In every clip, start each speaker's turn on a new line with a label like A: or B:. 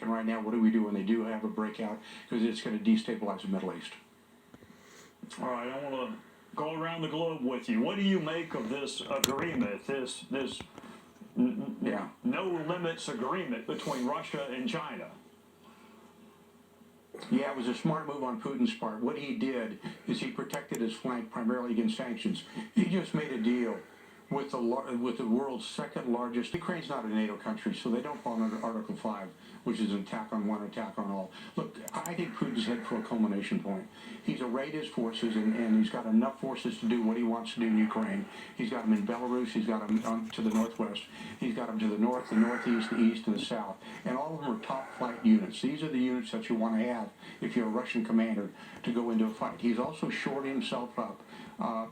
A: thinking right now, what do we do when they do have a breakout? Because it's going to destabilize the Middle East.
B: All right, I want to go around the globe with you. What do you make of this agreement, this no limits agreement between Russia and China?
A: Yeah, it was a smart move on Putin's part. What he did is he protected his flank primarily against sanctions. He just made a deal with the world's second largest. Ukraine's not a NATO country, so they don't fall under Article 5, which is an attack on one, attack on all. Look, I think Putin's headed for a culmination point. He's arrayed his forces, and he's got enough forces to do what he wants to do in Ukraine. He's got them in Belarus, he's got them to the northwest, he's got them to the north, the northeast, the east, and the south. And all of them are top flight units. These are the units that you want to have if you're a Russian commander to go into a fight. He's also shored himself up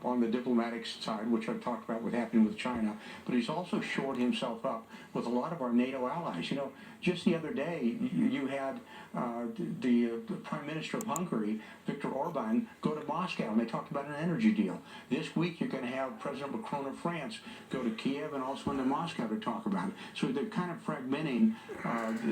A: on the diplomatic side, which I've talked about what's happening with China, but he's also shored himself up with a lot of our NATO allies. You know, just the other day, you had the Prime Minister of Hungary, Viktor Orban, go to Moscow, and they talked about an energy deal. This week, you're going to have President Macron of France go to Kiev and also into Moscow to talk about it. So they're kind of fragmenting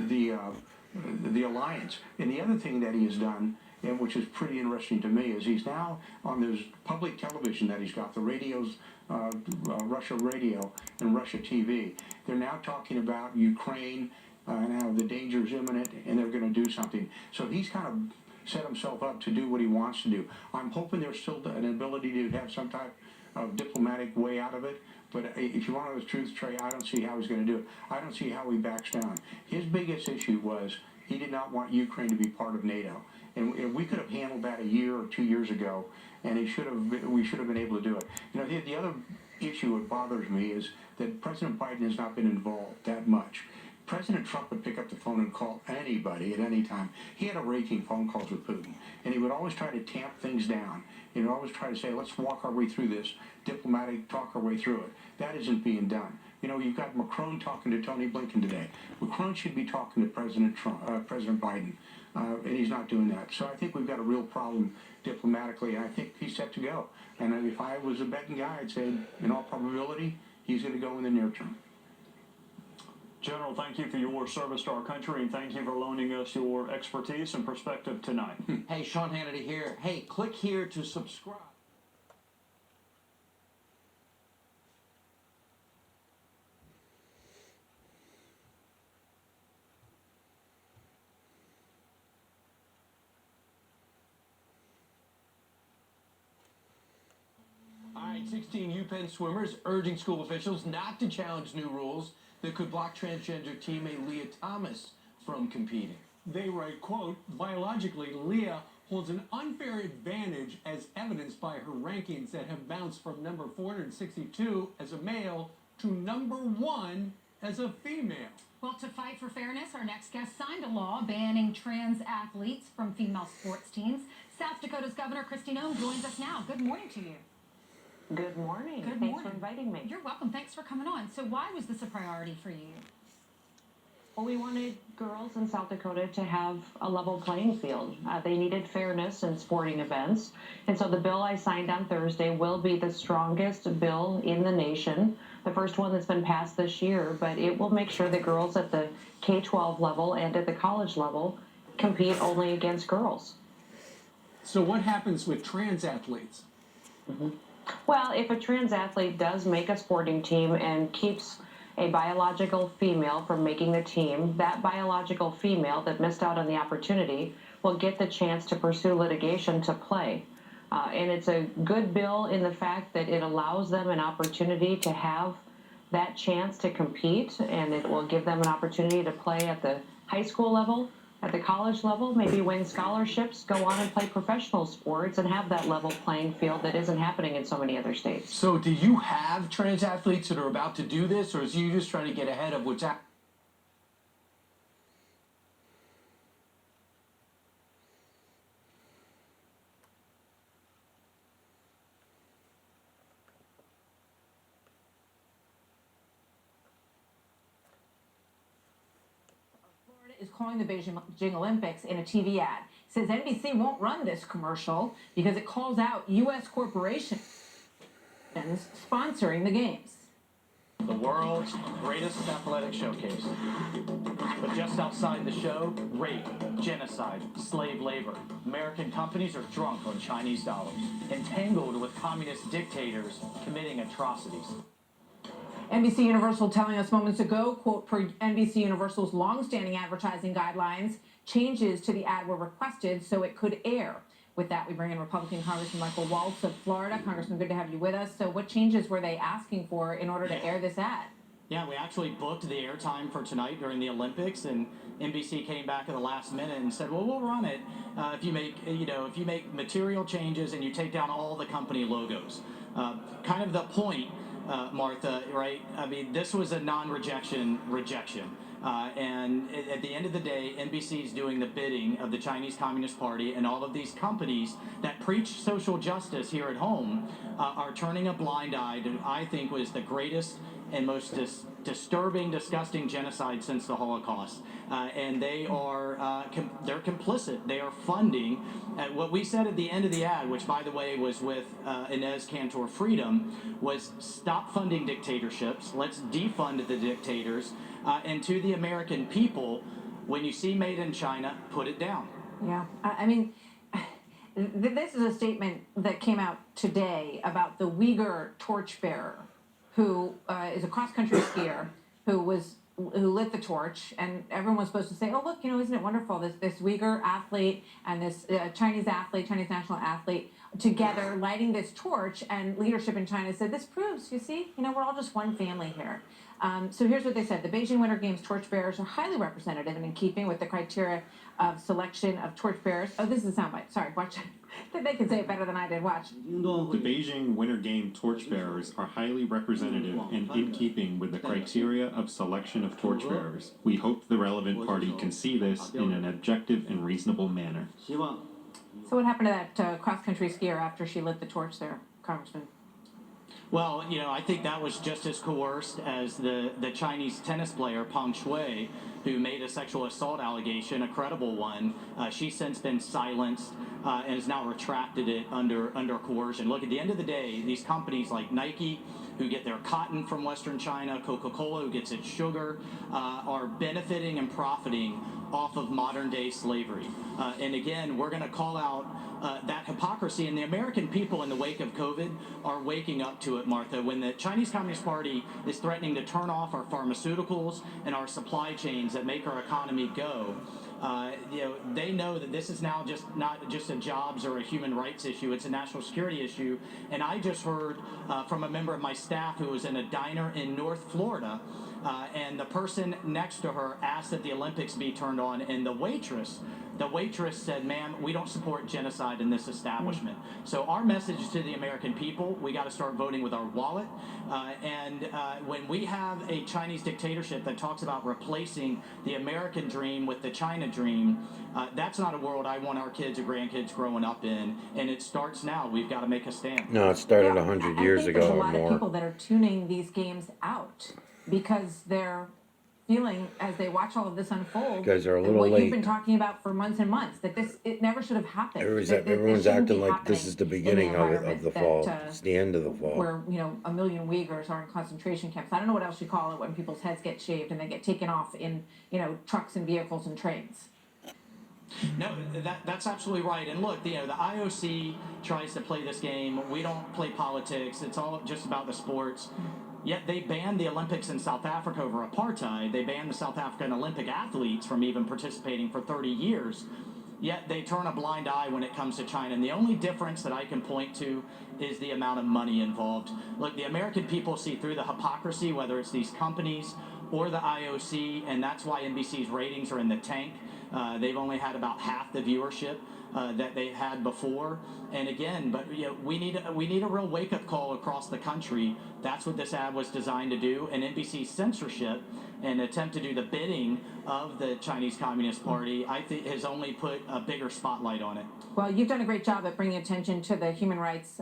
A: the alliance. And the other thing that he has done, and which is pretty interesting to me, is he's now on this public television that he's got, the radios, Russia Radio and Russia TV. They're now talking about Ukraine and how the danger is imminent, and they're going to do something. So he's kind of set himself up to do what he wants to do. I'm hoping there's still an ability to have some type of diplomatic way out of it. But if you want to know the truth, Trey, I don't see how he's going to do it. I don't see how he backs down. His biggest issue was he did not want Ukraine to be part of NATO. And we could have handled that a year or 2 years ago, and we should have been able to do it. You know, the other issue that bothers me is that President Biden has not been involved that much. President Trump would pick up the phone and call anybody at any time. He had a raking phone calls with Putin, and he would always try to tamp things down. He would always try to say, let's walk our way through this, diplomatic, talk our way through it. That isn't being done. You know, you've got Macron talking to Tony Blinken today. Macron should be talking to President Biden, and he's not doing that. So I think we've got a real problem diplomatically, and I think he's set to go. And if I was a betting guy, I'd say, in all probability, he's going to go in the near term.
B: General, thank you for your service to our country, and thank you for loaning us your expertise and perspective tonight.
C: Hey, Sean Hannity here. Hey, click here to subscribe. All right, 16 UPenn swimmers urging school officials not to challenge new rules that could block transgender teammate Leah Thomas from competing.
D: They write, quote, biologically, Leah holds an unfair advantage as evidenced by her rankings that have bounced from number 462 as a male to number 1 as a female.
E: Well, to fight for fairness, our next guest signed a law banning trans athletes from female sports teams. South Dakota's Governor Kristi Noem joins us now. Good morning to you.
F: Good morning.
E: Good
F: Thanks
E: morning.
F: for inviting me.
E: You're welcome. Thanks for coming on. So why was this a priority for you?
F: Well, we wanted girls in South Dakota to have a level playing field. They needed fairness in sporting events. And so the bill I signed on Thursday will be the strongest bill in the nation, the first one that's been passed this year, but it will make sure that girls at the K-12 level and at the college level compete only against girls.
D: So what happens with trans athletes?
F: Well, if a trans athlete does make a sporting team and keeps a biological female from making the team, that biological female that missed out on the opportunity will get the chance to pursue litigation to play. And it's a good bill in the fact that it allows them an opportunity to have that chance to compete, and it will give them an opportunity to play at the high school level, at the college level, maybe win scholarships, go on and play professional sports, and have that level playing field that isn't happening in so many other states.
C: So do you have trans athletes that are about to do this, or is you just trying to get ahead of what's happening?
E: Is calling the Beijing Olympics in a TV ad. It says NBC won't run this commercial because it calls out U.S. corporations sponsoring the games.
C: The world's greatest athletic showcase.
G: But just outside the show, rape, genocide, slave labor. American companies are drunk on Chinese dollars, entangled with communist dictators committing atrocities.
H: NBC Universal telling us moments ago, quote, per NBC Universal's long-standing advertising guidelines, changes to the ad were requested so it could air. With that, we bring in Republican Congressman Michael Waltz of Florida. Congressman, good to have you with us. So what changes were they asking for in order to air this ad?
G: Yeah, we actually booked the airtime for tonight during the Olympics, and NBC came back at the last minute and said, "Well, we'll run it if you make material changes and you take down all the company logos." Kind of the point, Martha, right? I mean, this was a non-rejection rejection. And at the end of the day, NBC is doing the bidding of the Chinese Communist Party, and all of these companies that preach social justice here at home are turning a blind eye to, I think, was the greatest and most disturbing, disgusting genocide since the Holocaust. And they are they're complicit. They are funding what we said at the end of the ad, which, by the way, was with Inez Cantor Freedom, was stop funding dictatorships. Let's defund the dictators. And to the American people, when you see Made in China, put it down.
H: Yeah, I mean, this is a statement that came out today about the Uyghur torchbearer, who is a cross-country skier who lit the torch, and everyone was supposed to say, "Oh, look, you know, isn't it wonderful? This Uyghur athlete and this Chinese national athlete together lighting this torch." And leadership in China said, "This proves, you see, you know, we're all just one family here." So here's what they said. The Beijing Winter Games torchbearers are highly representative and in keeping with the criteria of selection of torchbearers. Oh, this is a soundbite. Sorry, watch it. They can say it better than I did. Watch.
I: The Beijing Winter Game torchbearers are highly representative and in keeping with the criteria of selection of torchbearers. We hope the relevant party can see this in an objective and reasonable manner.
H: So what happened to that cross-country skier after she lit the torch there, Congressman?
G: Well, you know, I think that was just as coerced as the Chinese tennis player Peng Shuai, who made a sexual assault allegation, a credible one. She's since been silenced and has now retracted it under coercion. Look, at the end of the day, these companies like Nike, who get their cotton from Western China, Coca-Cola, who gets its sugar, are benefiting and profiting off of modern-day slavery. And again, we're going to call out that hypocrisy, and the American people in the wake of COVID are waking up to it, Martha. When the Chinese Communist Party is threatening to turn off our pharmaceuticals and our supply chains that make our economy go, you know, they know that this is now not just a jobs or a human rights issue, it's a national security issue. And I just heard from a member of my staff who was in a diner in North Florida, and the person next to her asked that the Olympics be turned on, and the waitress said, "Ma'am, we don't support genocide in this establishment." So our message to the American people, we got to start voting with our wallet. And when we have a Chinese dictatorship that talks about replacing the American dream with the China dream, that's not a world I want our kids or grandkids growing up in. And it starts now. We've got to make a stand.
J: No, it started 100 years ago
H: There's a
J: or
H: lot of
J: more.
H: people that are tuning these games out because they're feeling, as they watch all of this unfold,
J: You guys are a little
H: what
J: late.
H: you've been talking about for months and months, that it never should have happened. That this
J: Everyone's
H: shouldn't be
J: acting like this
H: happening
J: is the
H: in
J: beginning of
H: environment
J: the
H: that,
J: fall. It's the end of the fall.
H: where, you know, 1 million Uyghurs are in concentration camps. I don't know what else you call it when people's heads get shaved and they get taken off in, you know, trucks and vehicles and trains.
G: No, that's absolutely right. And look, you know, the IOC tries to play this game. We don't play politics. It's all just about the sports. Yet they banned the Olympics in South Africa over apartheid. They banned the South African Olympic athletes from even participating for 30 years. Yet they turn a blind eye when it comes to China. And the only difference that I can point to is the amount of money involved. Look, the American people see through the hypocrisy, whether it's these companies or the IOC, and that's why NBC's ratings are in the tank. They've only had about half the viewership that they had before. And again, but you know, we need a real wake-up call across the country. That's what this ad was designed to do. And NBC's censorship and attempt to do the bidding of the Chinese Communist Party, I think, has only put a bigger spotlight on it.
H: Well, you've done a great job at bringing attention to the human rights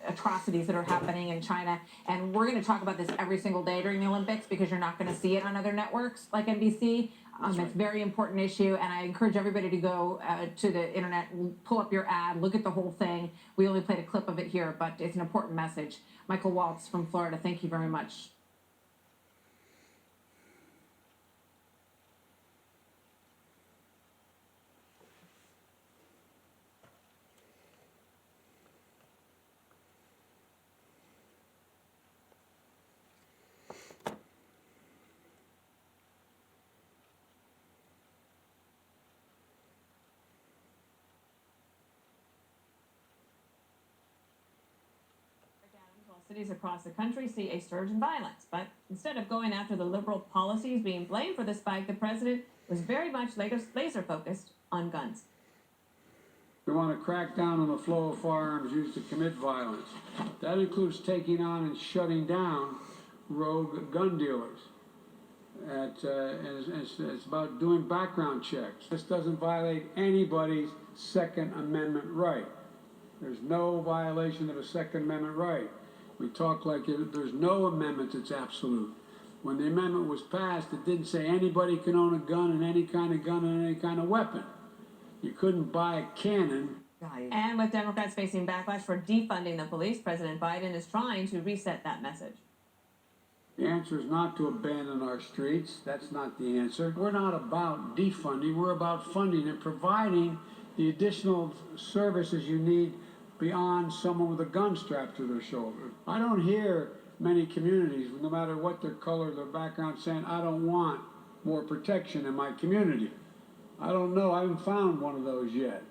H: atrocities that are happening in China. And we're going to talk about this every single day during the Olympics because you're not going to see it on other networks like NBC. It's a very important issue, and I encourage everybody to go to the internet, pull up your ad, look at the whole thing. We only played a clip of it here, but it's an important message. Michael Waltz from Florida, thank you very much.
K: cities across the country see a surge in violence. But instead of going after the liberal policies being blamed for the spike, the president was very much laser focused on guns.
L: We want to crack down on the flow of firearms used to commit violence. That includes taking on and shutting down rogue gun dealers. It's about doing background checks. This doesn't violate anybody's Second Amendment right. There's no violation of a Second Amendment right. We talk like there's no amendment that's absolute. When the amendment was passed, it didn't say anybody can own a gun and any kind of gun and any kind of weapon. You couldn't buy a cannon.
K: And with Democrats facing backlash for defunding the police, President Biden is trying to reset that message.
L: The answer is not to abandon our streets. That's not the answer. We're not about defunding. We're about funding and providing the additional services you need beyond someone with a gun strapped to their shoulder. I don't hear many communities, no matter what their color, their background, saying, I don't want more protection in my community. I don't know. I haven't found one of those yet.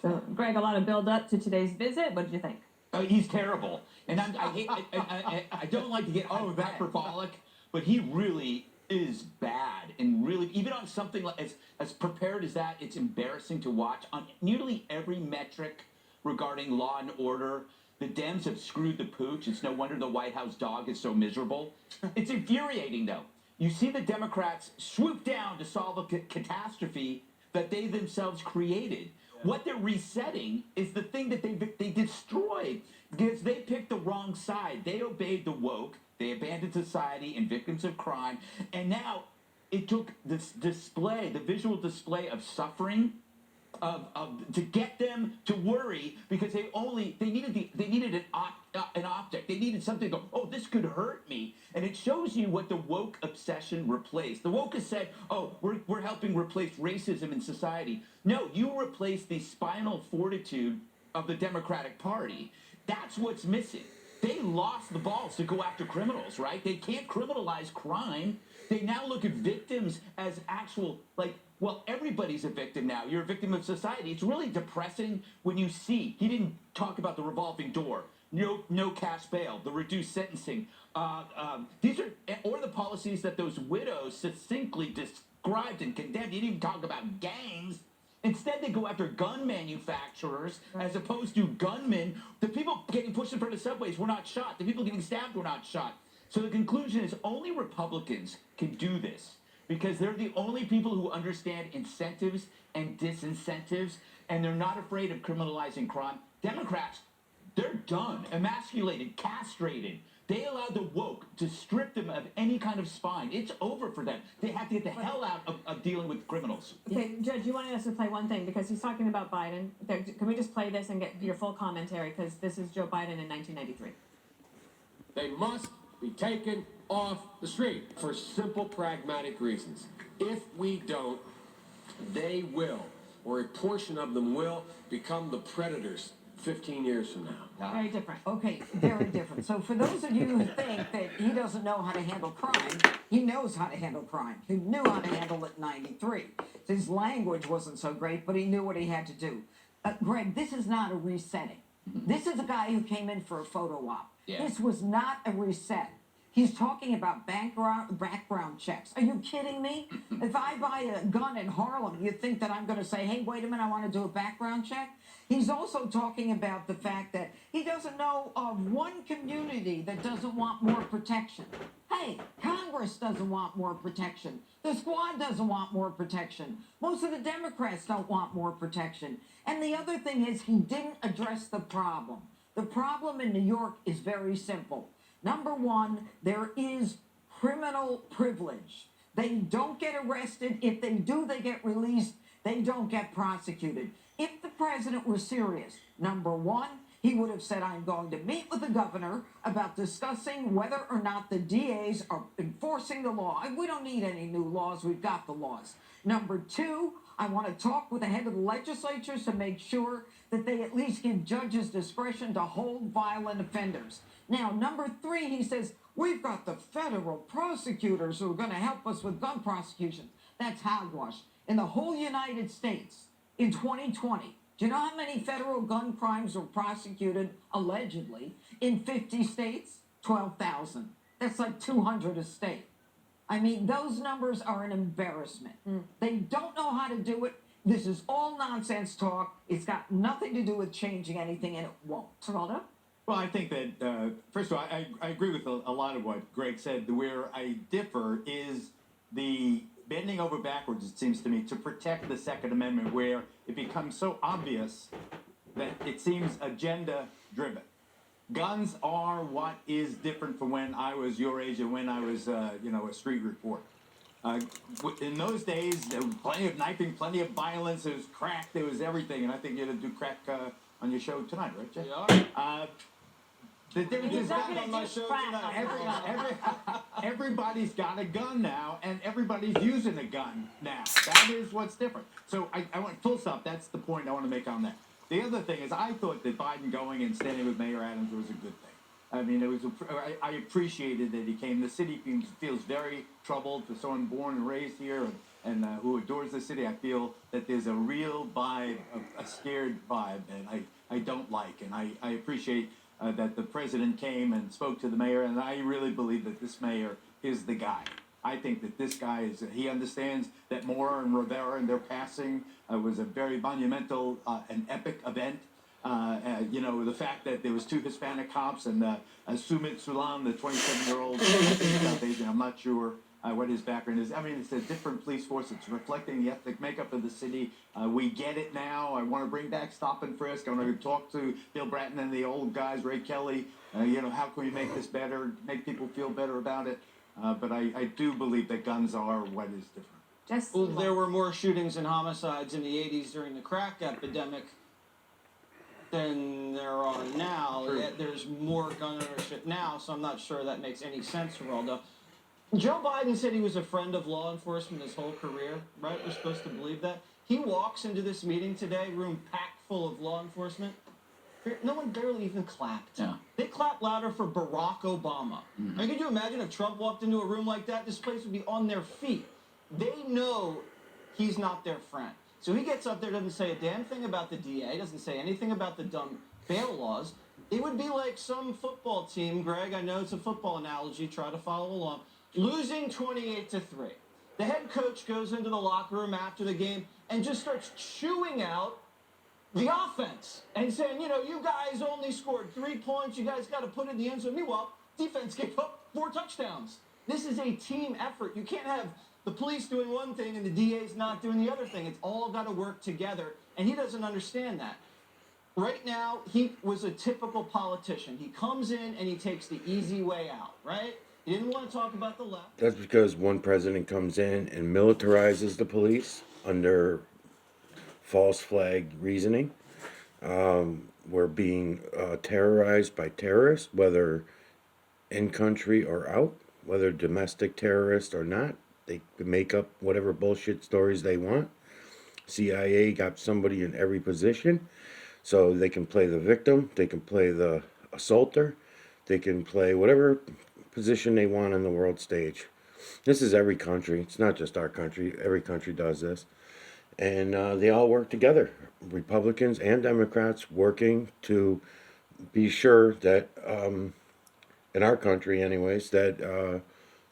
K: So, Greg, a lot of build up to today's visit. What did you think?
M: He's terrible, and I don't like to get hyperbolic, but he really is bad, and really even on something like as prepared as that, it's embarrassing to watch on nearly every metric regarding law and order. The Dems have screwed the pooch. It's no wonder the White House dog is so miserable. It's infuriating, though. You see the Democrats swoop down to solve a catastrophe that they themselves created. What they're resetting is the thing that they destroyed because they picked the wrong side. They obeyed the woke. They abandoned society and victims of crime. And now it took this display, the visual display of suffering, to get them to worry because they needed an optic. They needed something to go, oh, this could hurt me. And it shows you what the woke obsession replaced. The woke has said, oh, we're helping replace racism in society. No, you replace the spinal fortitude of the Democratic Party. That's what's missing. They lost the balls to go after criminals, right? They can't criminalize crime. They now look at victims as actual, well, everybody's a victim now. You're a victim of society. It's really depressing when you see, he didn't talk about the revolving door, no cash bail, the reduced sentencing. These are, or the policies that those widows succinctly described and condemned. He didn't even talk about gangs. Instead, they go after gun manufacturers as opposed to gunmen. The people getting pushed in front of subways were not shot. The people getting stabbed were not shot. So the conclusion is only Republicans can do this because they're the only people who understand incentives and disincentives, and they're not afraid of criminalizing crime. Democrats, they're done, emasculated, castrated. They allowed the woke to strip them of any kind of spine. It's over for them. They have to get the hell out of dealing with criminals.
K: Okay, Judge, you wanted us to play one thing because he's talking about Biden. Can we just play this and get your full commentary? Because this is Joe Biden in 1993.
N: They must be taken off the street for simple, pragmatic reasons. If we don't, they will, or a portion of them will, become the predators 15 years from now.
K: Very different.
O: Okay, very different. So for those of you who think that he doesn't know how to handle crime, he knows how to handle crime. He knew how to handle it in 93. His language wasn't so great, but he knew what he had to do. Greg, this is not a resetting. This is a guy who came in for a photo op.
M: Yeah.
O: This was not a reset. He's talking about background checks. Are you kidding me? If I buy a gun in Harlem, you think that I'm going to say, hey, wait a minute, I want to do a background check? He's also talking about the fact that he doesn't know of one community that doesn't want more protection. Hey, Congress doesn't want more protection. The squad doesn't want more protection. Most of the Democrats don't want more protection. And the other thing is he didn't address the problem. The problem in New York is very simple. Number one, there is criminal privilege. They don't get arrested. If they do, they get released. They don't get prosecuted. If the president were serious, number one, he would have said, I'm going to meet with the governor about discussing whether or not the DAs are enforcing the law. We don't need any new laws. We've got the laws. Number two, I want to talk with the head of the legislatures to make sure that they at least give judges discretion to hold violent offenders. Now, number three, he says, we've got the federal prosecutors who are going to help us with gun prosecutions. That's hogwash. In the whole United States, in 2020, Do you know how many federal gun crimes were prosecuted, allegedly, in 50 states? 12,000. That's like 200 a state. I mean, those numbers are an embarrassment. They don't know how to do it. This is all nonsense talk. It's got nothing to do with changing anything, and it won't. Geraldo?
P: Well, I think that, first of all, I agree with a lot of what Greg said. Where I differ is the bending over backwards, it seems to me, to protect the Second Amendment, where it becomes so obvious that it seems agenda-driven. Guns are what is different from when I was your age and when I was, a street reporter. In those days, there was plenty of knifing, plenty of violence. There was crack, there was everything, and I think you're going to do crack on your show tonight, right, Jeff?
C: Yeah.
P: The difference
K: He's
P: is
K: not
P: that
K: gonna
P: on my
K: do
P: show
K: crack
P: tonight,
K: on
P: everybody's got a gun now, and everybody's using a gun now. That is what's different. So I want full stop. That's the point I want to make on that. The other thing is, I thought that Biden going and standing with Mayor Adams was a good thing. I mean, I appreciated that he came. The city feels very troubled for someone born and raised here and who adores the city. I feel that there's a real vibe, a scared vibe, and I don't like. And I appreciate that the president came and spoke to the mayor, and I really believe that this mayor is the guy. I think that this guy he understands that Mora and Rivera and their passing was a very monumental and epic event. The fact that there was 2 Hispanic cops and Sumit Sulam, the 27-year-old, I'm not sure what his background is. I mean, it's a different police force. It's reflecting the ethnic makeup of the city. We get it now. I want to bring back stop and frisk. I want to talk to Bill Bratton and the old guys, Ray Kelly. How can we make this better, make people feel better about it? But I do believe that guns are what is different.
C: Well, there were more shootings and homicides in the 80s during the crack epidemic than there are now. Yet there's more gun ownership now, so I'm not sure that makes any sense, Geraldo. Joe Biden said he was a friend of law enforcement his whole career, right? We're supposed to believe that. He walks into this meeting today, room packed full of law enforcement. No one barely even clapped.
M: Yeah.
C: They clapped louder for Barack Obama. I mean, could you imagine if Trump walked into a room like that? This place would be on their feet. They know he's not their friend. So he gets up there, doesn't say a damn thing about the DA, doesn't say anything about the dumb bail laws. It would be like some football team, Greg, I know it's a football analogy, try to follow along, losing 28-3. The head coach goes into the locker room after the game and just starts chewing out the offense and saying, you guys only scored 3 points. You guys got to put in the end zone. Meanwhile, defense gave up 4 touchdowns. This is a team effort. You can't have the police doing one thing and the DA's not doing the other thing. It's all got to work together, and he doesn't understand that. Right now, he was a typical politician. He comes in and he takes the easy way out, right? He didn't want to talk about the left.
J: That's because one president comes in and militarizes the police under false flag reasoning. We're being terrorized by terrorists, whether in country or out, whether domestic terrorists or not. They can make up whatever bullshit stories they want. CIA got somebody in every position, so they can play the victim, they can play the assaulter, they can play whatever position they want on the world stage. This is every country. It's not just our country. Every country does this. And they all work together, Republicans and Democrats, working to be sure that, in our country anyways, that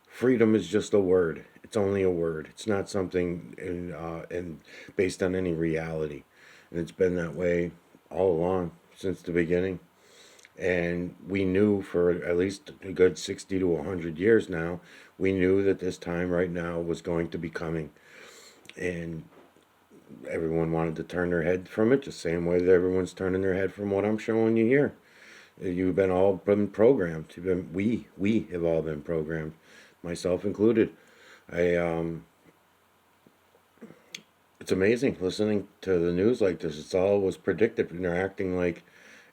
J: freedom is just a word. It's only a word. It's not something in based on any reality. And it's been that way all along since the beginning. And we knew for at least a good 60 to 100 years now, we knew that this time right now was going to be coming. And everyone wanted to turn their head from it, the same way that everyone's turning their head from what I'm showing you here. You've all been programmed. We have all been programmed, myself included. It's amazing listening to the news like this. It's all was predicted, and they're acting like,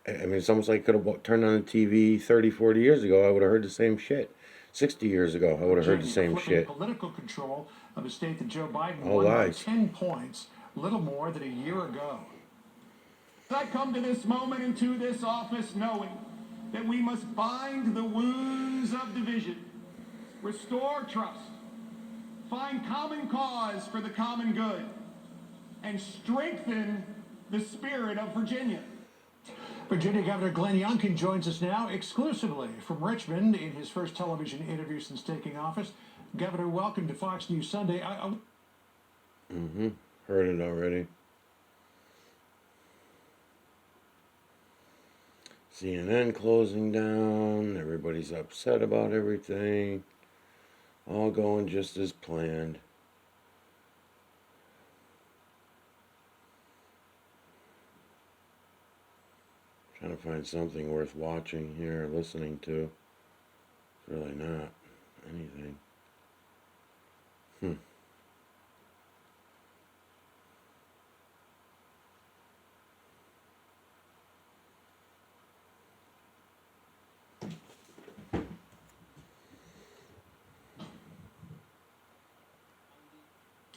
J: I mean, it's almost like I could have turned on the TV 30, 40 years ago. I would have heard the same shit. 60 years ago, I would have heard the same shit.
A: Political control of a state that Joe Biden
J: All
A: won by
J: lies.
A: 10 points, little more than a year ago. I come to this moment and to this office knowing that we must bind the wounds of division, restore trust, find common cause for the common good, and strengthen
D: the spirit of Virginia. Virginia Governor Glenn Youngkin joins us now exclusively from Richmond in his first television interview since taking office. Governor, welcome to Fox News Sunday.
J: Heard it already. CNN closing down. Everybody's upset about everything. All going just as planned. Trying to find something worth watching here, listening to. It's really not anything.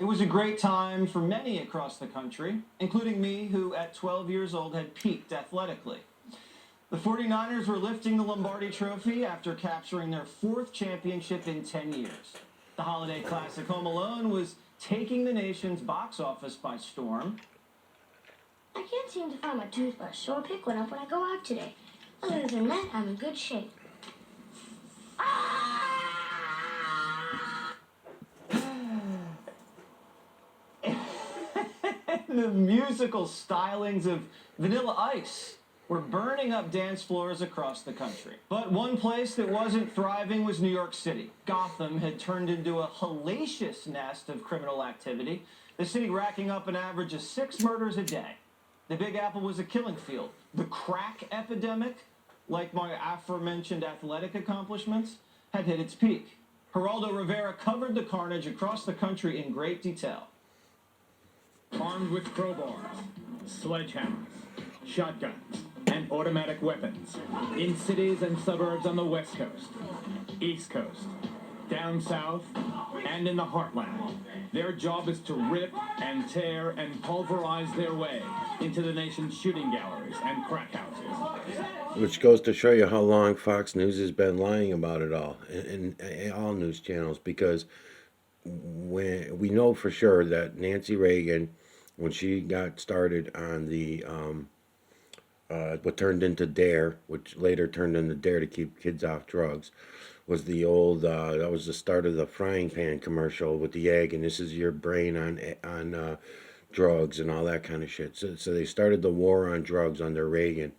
C: It was a great time for many across the country, including me, who at 12 years old had peaked athletically. The 49ers were lifting the Lombardi Trophy after capturing their 4th championship in 10 years. The holiday classic Home Alone was taking the nation's box office by storm.
Q: I can't seem to find my toothbrush, so I'll pick one up when I go out today. Other than that, I'm in good shape.
C: The musical stylings of Vanilla Ice were burning up dance floors across the country. But one place that wasn't thriving was New York City. Gotham had turned into a hellacious nest of criminal activity, the city racking up an average of 6 murders a day. The Big Apple was a killing field. The crack epidemic, like my aforementioned athletic accomplishments, had hit its peak. Geraldo Rivera covered the carnage across the country in great detail.
R: Armed with crowbars, sledgehammers, shotguns, and automatic weapons in cities and suburbs on the West Coast, East Coast, down south, and in the heartland. Their job is to rip and tear and pulverize their way into the nation's shooting galleries and crack houses.
J: Which goes to show you how long Fox News has been lying about it all, in all news channels, because when we know for sure that Nancy Reagan, when she got started on the what turned into DARE, which later turned into DARE to keep kids off drugs, was the old that was the start of the frying pan commercial with the egg, and this is your brain on drugs and all that kind of shit. So they started the war on drugs under Reagan.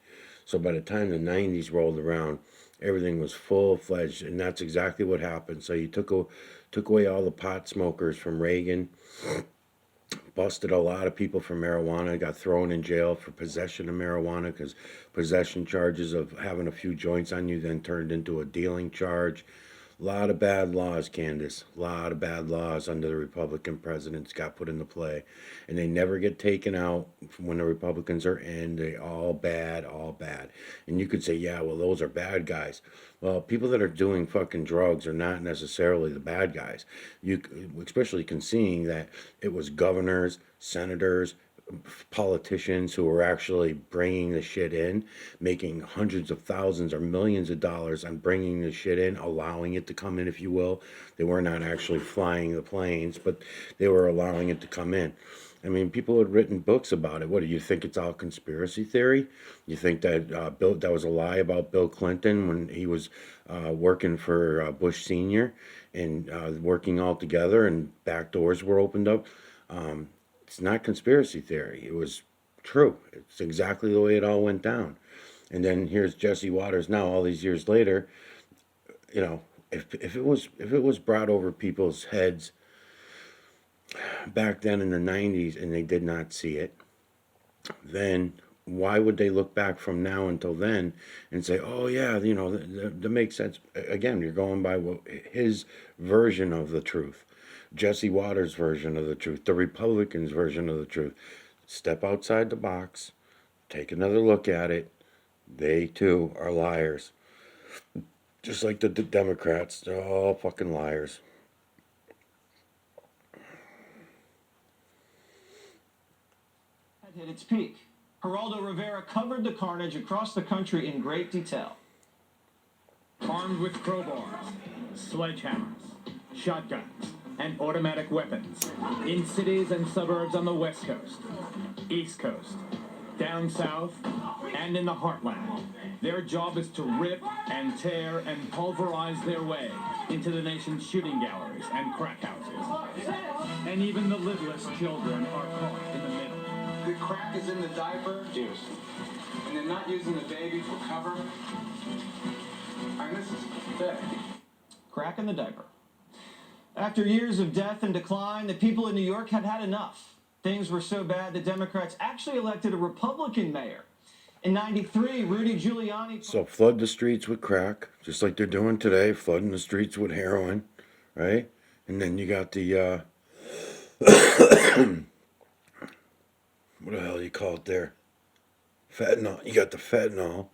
J: So by the time the 90s rolled around, everything was full-fledged, and that's exactly what happened. So you took away all the pot smokers from Reagan, busted a lot of people for marijuana, got thrown in jail for possession of marijuana because possession charges of having a few joints on you then turned into a dealing charge. A lot of bad laws, Candace. A lot of bad laws under the Republican presidents got put into play. And they never get taken out when the Republicans are in. They all bad, all bad. And you could say, yeah, well, those are bad guys. Well, people that are doing fucking drugs are not necessarily the bad guys. You especially seeing that it was governors, senators, politicians who were actually bringing the shit in, making hundreds of thousands or millions of dollars on bringing the shit in, allowing it to come in, if you will. They were not actually flying the planes, but they were allowing it to come in. I mean, people had written books about it. What do you think? It's all conspiracy theory? You think that that was a lie about Bill Clinton when he was working for Bush Sr. and working all together and back doors were opened up? It's not conspiracy theory. It was true. It's exactly the way it all went down. And then here's Jesse Waters now, all these years later. You know, if it was brought over people's heads back then in the 90s and they did not see it, then why would they look back from now until then and say, oh yeah, you know, that makes sense? Again, you're going by his version of the truth. Jesse Waters' version of the truth, the Republicans' version of the truth. Step outside the box, take another look at it. They too are liars. Just like the Democrats, they're all fucking liars.
C: Had hit its peak. Geraldo Rivera covered the carnage across the country in great detail.
R: Armed with crowbars, sledgehammers, shotguns, and automatic weapons in cities and suburbs on the West Coast, East Coast, down south, and in the heartland. Their job is to rip and tear and pulverize their way into the nation's shooting galleries and crack houses. And even the lidless children are caught in the middle.
S: The crack is in the diaper juice, and they're not using the baby for cover. I mean, this is pathetic.
C: Crack in the diaper. After years of death and decline, the people in New York had had enough. Things were so bad the Democrats actually elected a Republican mayor. In '93, Rudy Giuliani...
J: So flood the streets with crack, just like they're doing today, flooding the streets with heroin, right? And then you got the, what the hell you call it there? Fentanyl. You got the fentanyl.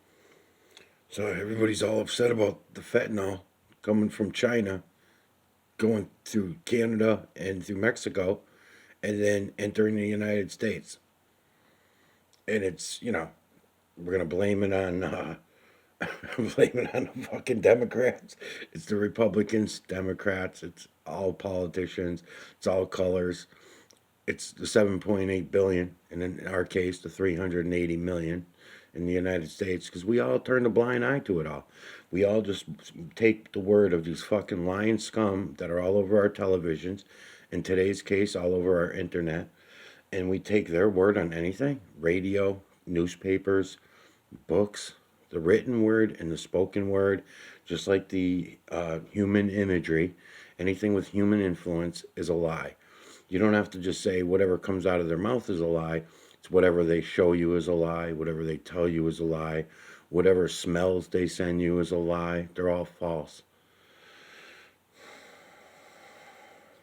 J: So everybody's all upset about the fentanyl coming from China, going through Canada and through Mexico, and then entering the United States. And it's, you know, we're gonna blame it on blame it on the fucking Democrats. It's the Republicans, Democrats, it's all politicians, it's all colors. It's the 7.8 billion, and in our case, the 380 million in the United States, because we all turn a blind eye to it all. We all just take the word of these fucking lying scum that are all over our televisions, in today's case, all over our internet, and we take their word on anything, radio, newspapers, books, the written word and the spoken word, just like the human imagery. Anything with human influence is a lie. You don't have to just say whatever comes out of their mouth is a lie. It's whatever they show you is a lie, whatever they tell you is a lie, whatever smells they send you is a lie. They're all false.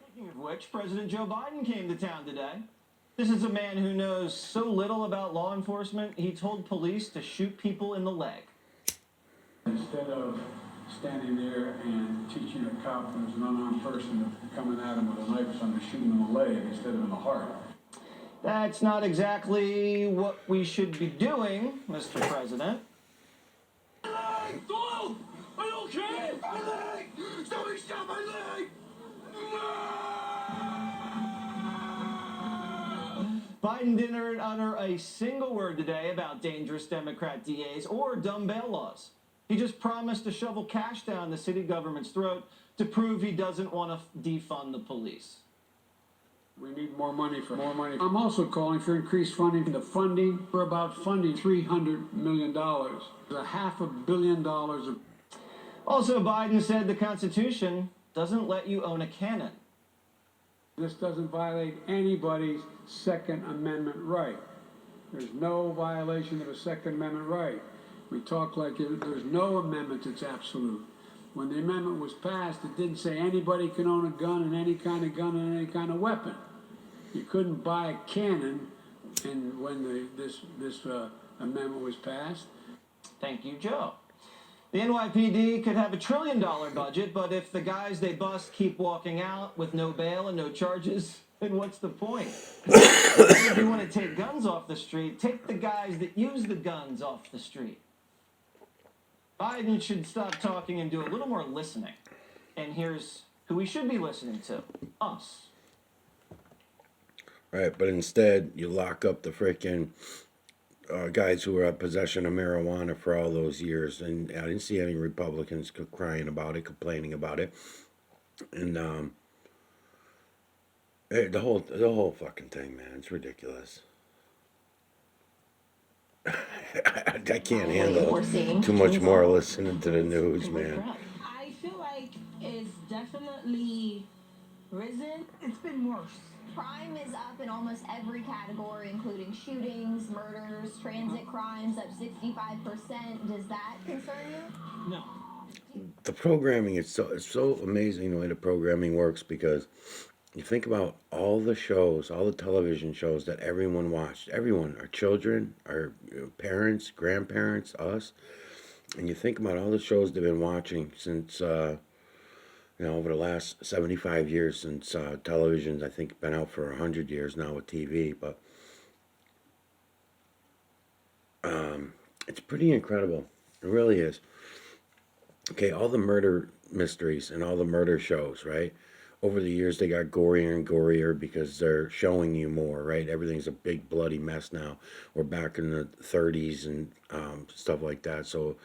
C: Speaking of which, President Joe Biden came to town today. This is a man who knows so little about law enforcement, he told police to shoot people in the leg.
L: Instead of standing there and teaching a cop who's an unarmed person coming at him with a knife or something, shoot him in the leg instead of in the heart.
C: That's not exactly what we should be doing, Mr. President.
N: Doyle! I okay! My leg! Somebody stop my leg!
C: Biden didn't utter a single word today about dangerous Democrat DAs or dumb bail laws. He just promised to shovel cash down the city government's throat to prove he doesn't want to defund the police.
L: We need more money for more money. I'm also calling for increased funding. The funding, we're about funding $300 million. $500 million of...
C: Also, Biden said the Constitution doesn't let you own a cannon.
L: This doesn't violate anybody's Second Amendment right. There's no violation of a Second Amendment right. We talk like there's no amendment that's absolute. When the amendment was passed, it didn't say anybody can own a gun and any kind of gun and any kind of weapon. You couldn't buy a cannon, and when this amendment was passed.
C: Thank you, Joe. The NYPD could have $1 trillion budget, but if the guys they bust keep walking out with no bail and no charges, then what's the point? If you want to take guns off the street, take the guys that use the guns off the street. Biden should stop talking and do a little more listening. And here's who we should be listening to. Us.
J: Right, but instead, you lock up the freaking guys who were in possession of marijuana for all those years. And I didn't see any Republicans crying about it, complaining about it. And the whole fucking thing, man, it's ridiculous. I can't handle too much more listening to the news, man.
T: I feel like it's definitely risen. It's been worse.
E: Crime is up in almost every category, including shootings, murders, transit crimes, up 65%. Does that concern you?
T: No.
J: The programming is so amazing the way the programming works, because you think about all the shows, all the television shows that everyone watched. Everyone, our children, our parents, grandparents, us. And you think about all the shows they've been watching since, over the last 75 years since television's, I think, been out for 100 years now with TV. But it's pretty incredible. It really is. Okay, all the murder mysteries and all the murder shows, right? over the years they got gorier and gorier because they're showing you more, right? Everything's a big bloody mess now. We're back in the 30s and stuff like that. So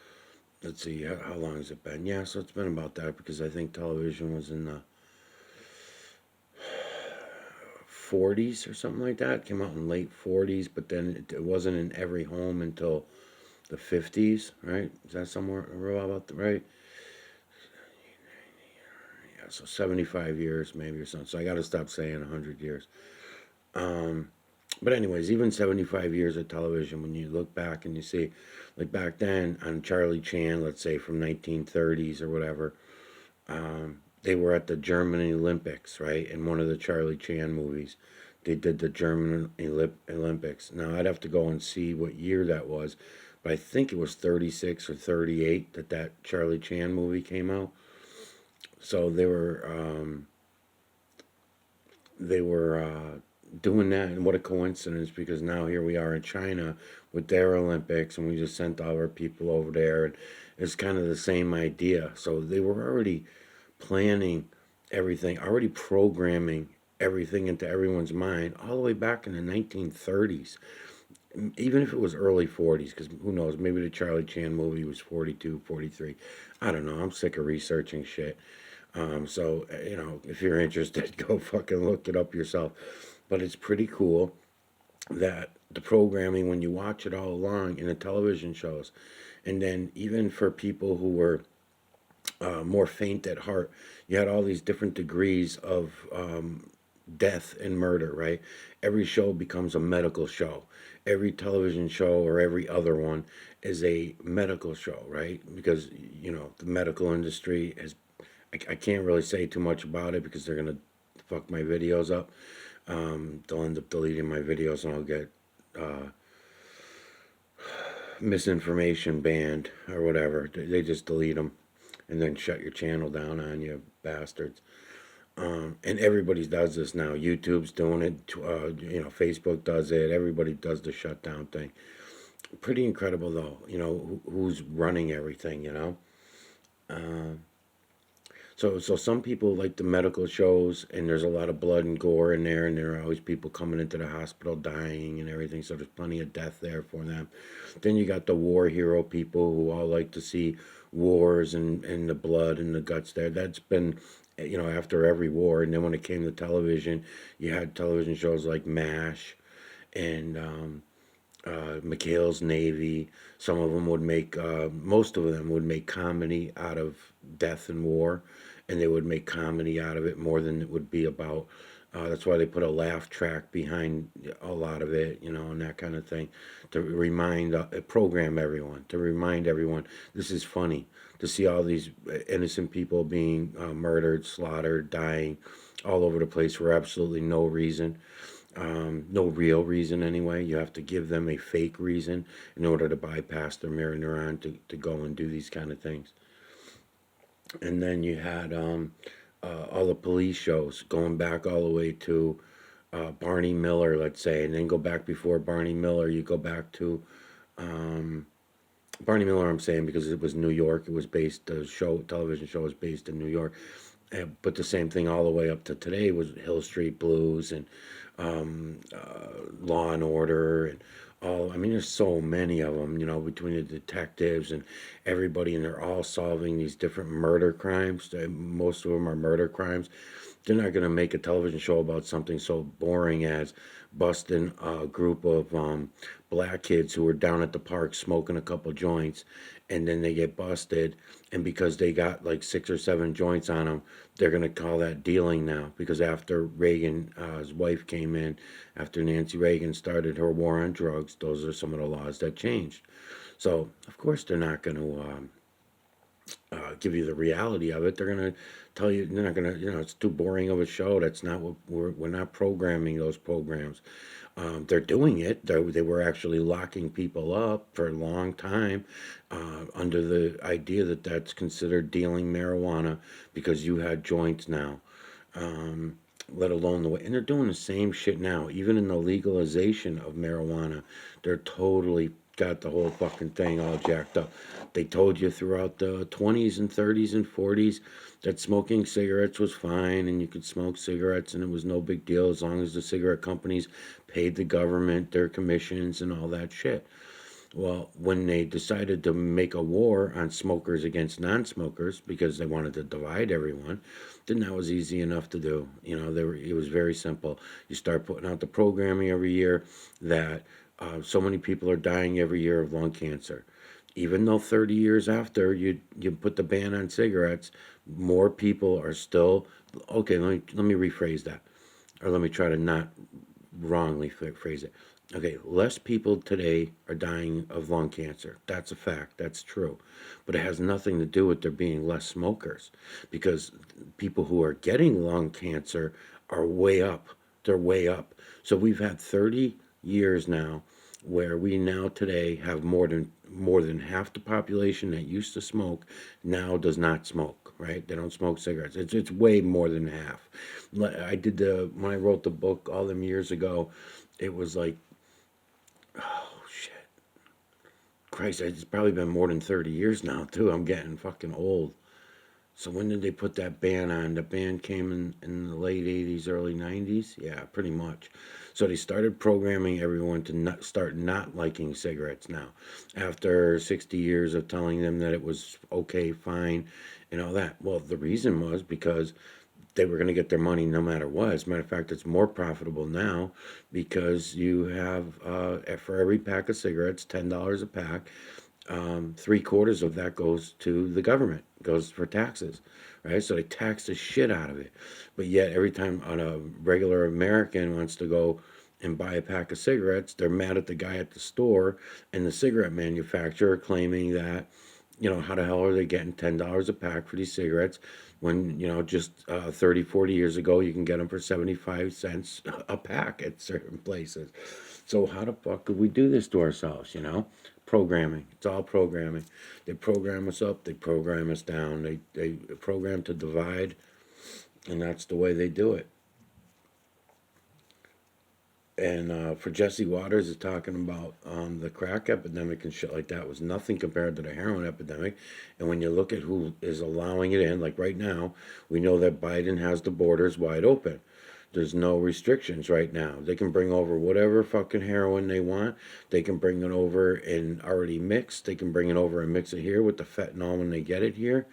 J: let's see, how long has it been? Yeah, so it's been about that because I think television was in the 40s or something like that. It came out in late 40s, but then it wasn't in every home until the 50s, right? Is that somewhere about the right? Yeah, so 75 years maybe or something. So I got to stop saying 100 years. But anyways, even 75 years of television, when you look back and you see, like back then on Charlie Chan, let's say from 1930s or whatever, they were at the German Olympics, right? In one of the Charlie Chan movies, they did the German Olympics. Now, I'd have to go and see what year that was, but I think it was 36 or 38 that Charlie Chan movie came out. So they were doing that, and what a coincidence, because now here we are in China with their Olympics, and we just sent all our people over there, and it's kind of the same idea. So they were already planning everything, already programming everything into everyone's mind all the way back in the 1930s, even if it was early 40s, because who knows, maybe the Charlie Chan movie was 42, 43. I don't know, I'm sick of researching shit. So, you know, if you're interested, go fucking look it up yourself. But it's pretty cool that the programming, when you watch it all along in the television shows, and then even for people who were more faint at heart, you had all these different degrees of death and murder, right? Every show becomes a medical show. Every television show or every other one is a medical show, right? Because, you know, the medical industry has, I can't really say too much about it because they're going to fuck my videos up. They'll end up deleting my videos and I'll get misinformation banned or whatever. They just delete them and then shut your channel down on you bastards. And everybody does this now. YouTube's doing it. You know, Facebook does it. Everybody does the shutdown thing. Pretty incredible, though. You know, who's running everything, you know? So some people like the medical shows, and there's a lot of blood and gore in there, and there are always people coming into the hospital dying and everything, so there's plenty of death there for them. Then you got the war hero people who all like to see wars and the blood and the guts there. That's been, you know, after every war. And then when it came to television, you had television shows like MASH and McHale's Navy. Some of them would make, most of them would make comedy out of death and war, and they would make comedy out of it more than it would be about. That's why they put a laugh track behind a lot of it, you know, and that kind of thing, to remind, program everyone, to remind everyone this is funny, to see all these innocent people being murdered, slaughtered, dying all over the place for absolutely no reason. No real reason anyway. You have to give them a fake reason in order to bypass their mirror neuron to go and do these kind of things. And then you had all the police shows going back all the way to Barney Miller, let's say, and then go back before Barney Miller. You go back to Barney Miller, I'm saying, because it was New York. It was based, the television show was based in New York. But the same thing all the way up to today was Hill Street Blues and Law and Order and all. I mean, there's so many of them, you know, between the detectives and everybody, and they're all solving these different murder crimes. Most of them are murder crimes. They're not going to make a television show about something so boring as busting a group of black kids who were down at the park smoking a couple joints, and then they get busted, and because they got like 6 or 7 joints on them, they're going to call that dealing now, because after Reagan, his wife came in, after Nancy Reagan started her war on drugs, those are some of the laws that changed. So, of course, they're not going to give you the reality of it. They're going to tell you, they're not going to, you know, it's too boring of a show. That's not what we're not programming those programs. They're doing it. They were actually locking people up for a long time under the idea that that's considered dealing marijuana because you had joints now, let alone the way. And they're doing the same shit now. Even in the legalization of marijuana, they're totally got the whole fucking thing all jacked up. They told you throughout the 20s and 30s and 40s that smoking cigarettes was fine and you could smoke cigarettes and it was no big deal as long as the cigarette companies paid the government their commissions and all that shit. Well, when they decided to make a war on smokers against non-smokers because they wanted to divide everyone, then that was easy enough to do. You know, it was very simple. You start putting out the programming every year that so many people are dying every year of lung cancer. Even though 30 years after you put the ban on cigarettes, more people are still, okay, let me rephrase that. Or let me try to not wrongly phrase it. Okay, less people today are dying of lung cancer. That's a fact. That's true. But it has nothing to do with there being less smokers because people who are getting lung cancer are way up. They're way up. So we've had 30 years now where we now today have more than half the population that used to smoke now does not smoke, right? They don't smoke cigarettes. It's way more than half. I did when I wrote the book all them years ago, it was like, oh shit. Christ, it's probably been more than 30 years now too. I'm getting fucking old. So when did they put that ban on? The ban came in the late 80s, early 90s? Yeah, pretty much. So they started programming everyone to start not liking cigarettes now. After 60 years of telling them that it was okay, fine, and all that. Well, the reason was because they were going to get their money no matter what. As a matter of fact, it's more profitable now because you have, for every pack of cigarettes, $10 a pack, 3/4 of that goes to the government, goes for taxes, right? So they tax the shit out of it. But yet every time a regular American wants to go and buy a pack of cigarettes, they're mad at the guy at the store and the cigarette manufacturer claiming that, you know, how the hell are they getting $10 a pack for these cigarettes when, you know, just 30, 40 years ago, you can get them for 75 cents a pack at certain places. So how the fuck could we do this to ourselves, you know? Programming. It's all programming. They program us up, they program us down, they program to divide, and that's the way they do it. And for Jesse Waters is talking about the crack epidemic and shit like that was nothing compared to the heroin epidemic. And when you look at who is allowing it in, like right now, we know that Biden has the borders wide open. There's no restrictions right now. They can bring over whatever fucking heroin they want. They can bring it over in already mixed. They can bring it over and mix it here with the fentanyl when they get it here.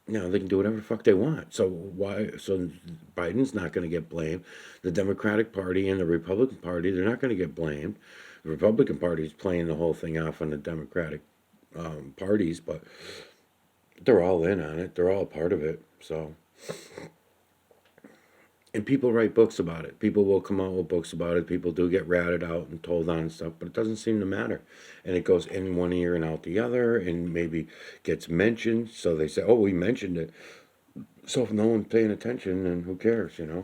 J: You know, they can do whatever the fuck they want. So Biden's not going to get blamed. The Democratic Party and the Republican Party, they're not going to get blamed. The Republican Party is playing the whole thing off on the Democratic parties, but they're all in on it. They're all a part of it. So. And people write books about it. People will come out with books about it. People do get ratted out and told on and stuff, but it doesn't seem to matter. And it goes in one ear and out the other, and maybe gets mentioned. So they say, oh, we mentioned it. So if no one's paying attention, then who cares, you know?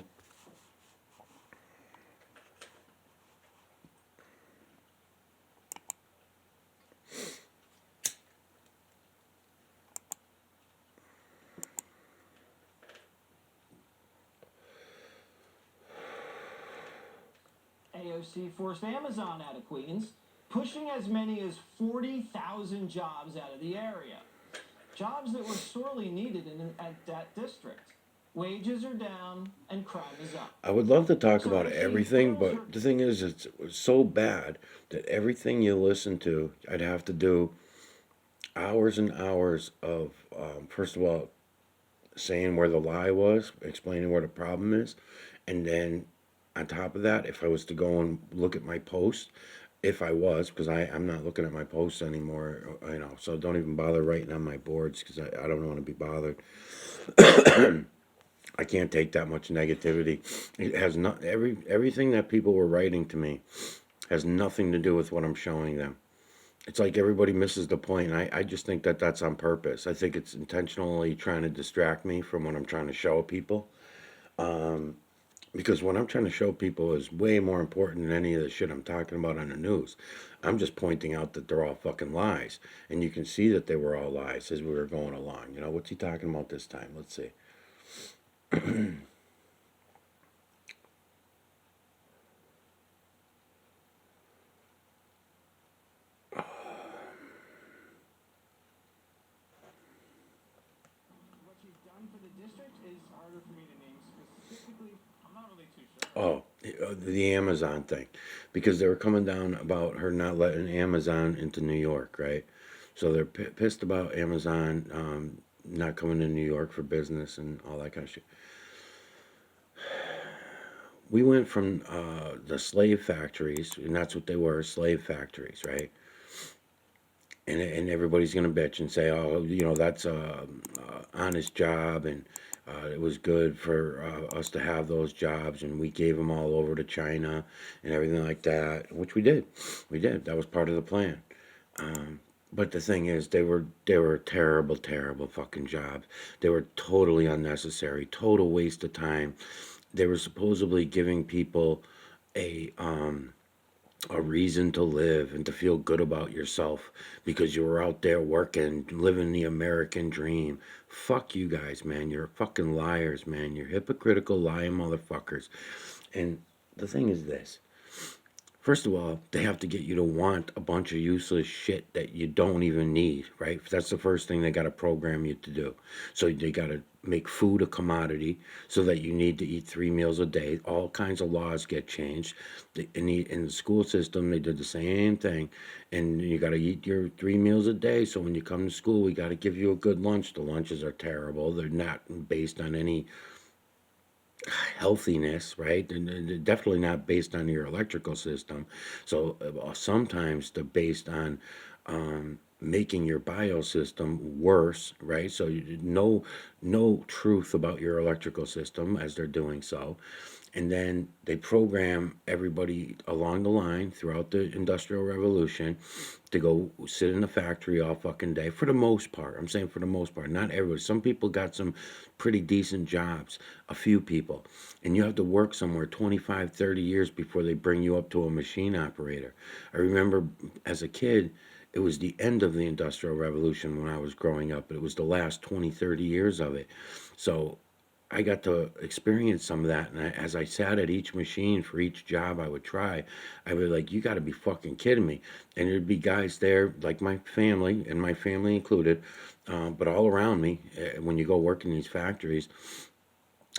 C: AOC forced Amazon out of Queens, pushing as many as 40,000 jobs out of the area. Jobs that were sorely needed at that district. Wages are down and crime is up.
J: I would love to talk about everything, but the thing is, it's so bad that everything you listen to, I'd have to do hours and hours of, first of all, saying where the lie was, explaining where the problem is, and then on top of that, if I was to go and look at my post, if I was, because I'm not looking at my posts anymore, you know, so don't even bother writing on my boards because I don't want to be bothered. I can't take that much negativity. It has not everything that people were writing to me has nothing to do with what I'm showing them. It's like everybody misses the point. I just think that that's on purpose. I think it's intentionally trying to distract me from what I'm trying to show people. Because what I'm trying to show people is way more important than any of the shit I'm talking about on the news. I'm just pointing out that they're all fucking lies. And you can see that they were all lies as we were going along. You know, what's he talking about this time? Let's see.
R: harder for me to name specifically. I'm not really too sure.
J: Oh, the Amazon thing, because they were coming down about her not letting Amazon into New York, right? So they're pissed about Amazon not coming to New York for business and all that kind of shit. We went from the slave factories, and that's what they were, slave factories, right? And everybody's gonna bitch and say, oh, you know, that's a honest job, and it was good for us to have those jobs, and we gave them all over to China and everything like that, which we did. We did. That was part of the plan. But the thing is, they were terrible, terrible fucking jobs. They were totally unnecessary, total waste of time. They were supposedly giving people a reason to live and to feel good about yourself because you were out there working, living the American dream. Fuck you guys, man. You're fucking liars, man. You're hypocritical, lying motherfuckers. And the thing is this. First of all, they have to get you to want a bunch of useless shit that you don't even need, right? That's the first thing they got to program you to do. So they got to make food a commodity so that you need to eat 3 meals a day. All kinds of laws get changed. In the school system, they did the same thing. And you got to eat your 3 meals a day. So when you come to school, we got to give you a good lunch. The lunches are terrible. They're not based on any healthiness, right? And they're definitely not based on your electrical system. So sometimes they're based on making your biosystem worse, right? So you no truth about your electrical system as they're doing so. And then they program everybody along the line throughout the Industrial Revolution to go sit in the factory all fucking day, for the most part. I'm saying for the most part, not everybody. Some people got some pretty decent jobs, a few people. And you have to work somewhere 25, 30 years before they bring you up to a machine operator. I remember as a kid, it was the end of the Industrial Revolution when I was growing up. It was the last 20, 30 years of it. So I got to experience some of that, and as I sat at each machine for each job I would try, I would be like, you got to be fucking kidding me. And there'd be guys there, like my family, and my family included, but all around me, when you go work in these factories.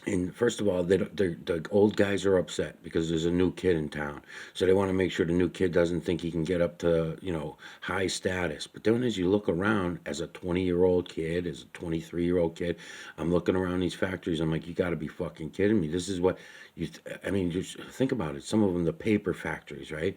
J: And first of all, the old guys are upset because there's a new kid in town. So they want to make sure the new kid doesn't think he can get up to, you know, high status. But then as you look around as a 20-year-old kid, as a 23-year-old kid, I'm looking around these factories. I'm like, you got to be fucking kidding me. This is what I mean, just think about it. Some of them, the paper factories, right?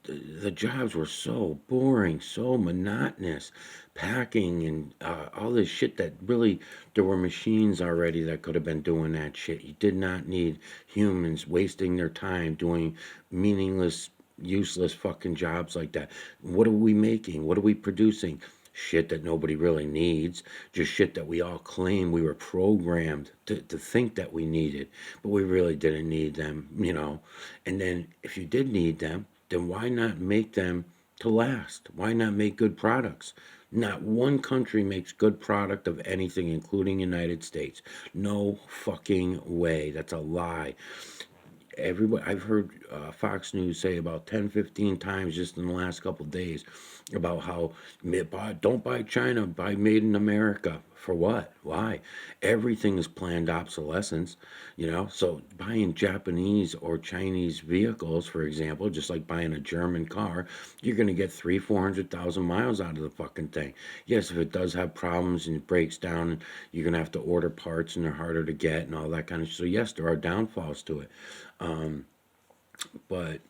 J: The jobs were so boring, so monotonous, packing and all this shit that really, there were machines already that could have been doing that shit. You did not need humans wasting their time doing meaningless, useless fucking jobs like that. What are we making? What are we producing? Shit that nobody really needs, just shit that we all claim we were programmed to think that we needed, but we really didn't need them, you know. And then if you did need them, then why not make them to last? Why not make good products? Not one country makes good product of anything, including United States. No fucking way. That's a lie. Everybody, I've heard Fox News say about 10, 15 times just in the last couple of days about how don't buy China, buy made in America. For what? Why? Everything is planned obsolescence, you know? So buying Japanese or Chinese vehicles, for example, just like buying a German car, you're going to get 400,000 miles out of the fucking thing. Yes, if it does have problems and it breaks down, you're going to have to order parts and they're harder to get and all that kind of. So yes, there are downfalls to it. But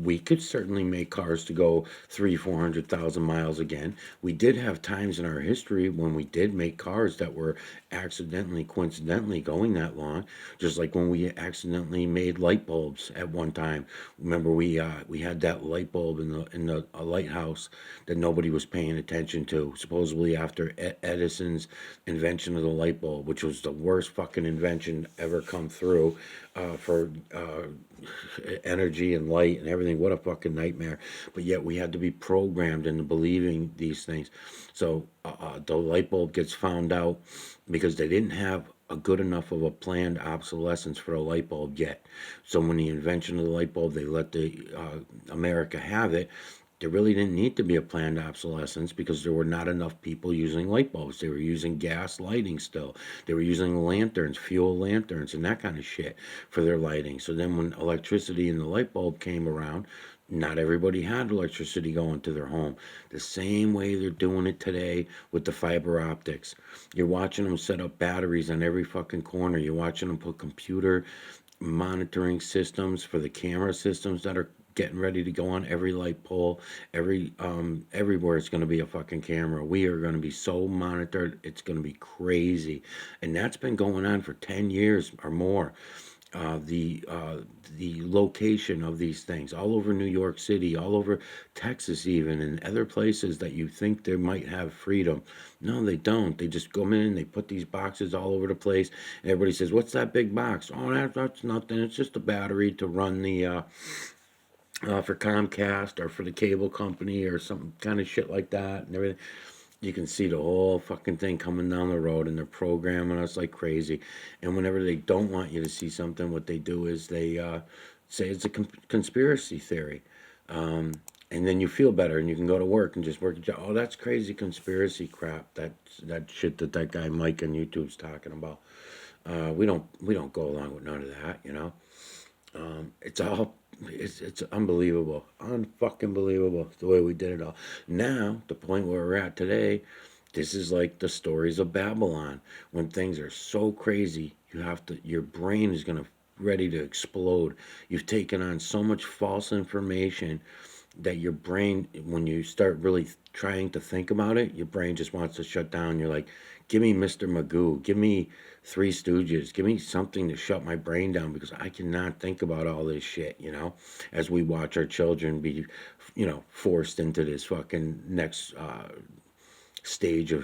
J: we could certainly make cars to go 400,000 miles again. We did have times in our history when we did make cars that were accidentally, coincidentally going that long, just like when we accidentally made light bulbs at one time. Remember, we had that light bulb in the lighthouse that nobody was paying attention to, supposedly after Edison's invention of the light bulb, which was the worst fucking invention ever come through for energy and light and everything. What a fucking nightmare. But yet we had to be programmed into believing these things. So the light bulb gets found out because they didn't have a good enough of a planned obsolescence for the light bulb yet. So when the invention of the light bulb, they let the America have it, there really didn't need to be a planned obsolescence because there were not enough people using light bulbs. They were using gas lighting still. They were using lanterns, fuel lanterns, and that kind of shit for their lighting. So then when electricity and the light bulb came around, not everybody had electricity going to their home. The same way they're doing it today with the fiber optics. You're watching them set up batteries on every fucking corner. You're watching them put computer monitoring systems for the camera systems that are getting ready to go on every light pole. Everywhere it's going to be a fucking camera. We are going to be so monitored, it's going to be crazy. And that's been going on for 10 years or more. The location of these things all over New York City, all over Texas even, and other places that you think they might have freedom. No, they don't. They just come in, they put these boxes all over the place, and everybody says, what's that big box? Oh, that's nothing. It's just a battery to run the for Comcast or for the cable company or some kind of shit like that and everything. You can see the whole fucking thing coming down the road, and they're programming us like crazy. And whenever they don't want you to see something, what they do is they say it's a conspiracy theory. And then you feel better, and you can go to work and just work your job. Oh, that's crazy conspiracy crap. That shit that guy Mike on YouTube's talking about. We don't go along with none of that, you know. It's unbelievable, unfucking believable the way we did it all. Now, the point where we're at today, this is like the stories of Babylon. When things are so crazy, your brain is gonna ready to explode. You've taken on so much false information that your brain, when you start really trying to think about it, your brain just wants to shut down. You're like, give me Mr. Magoo, give me Three Stooges, give me something to shut my brain down because I cannot think about all this shit, you know, as we watch our children be, you know, forced into this fucking next stage of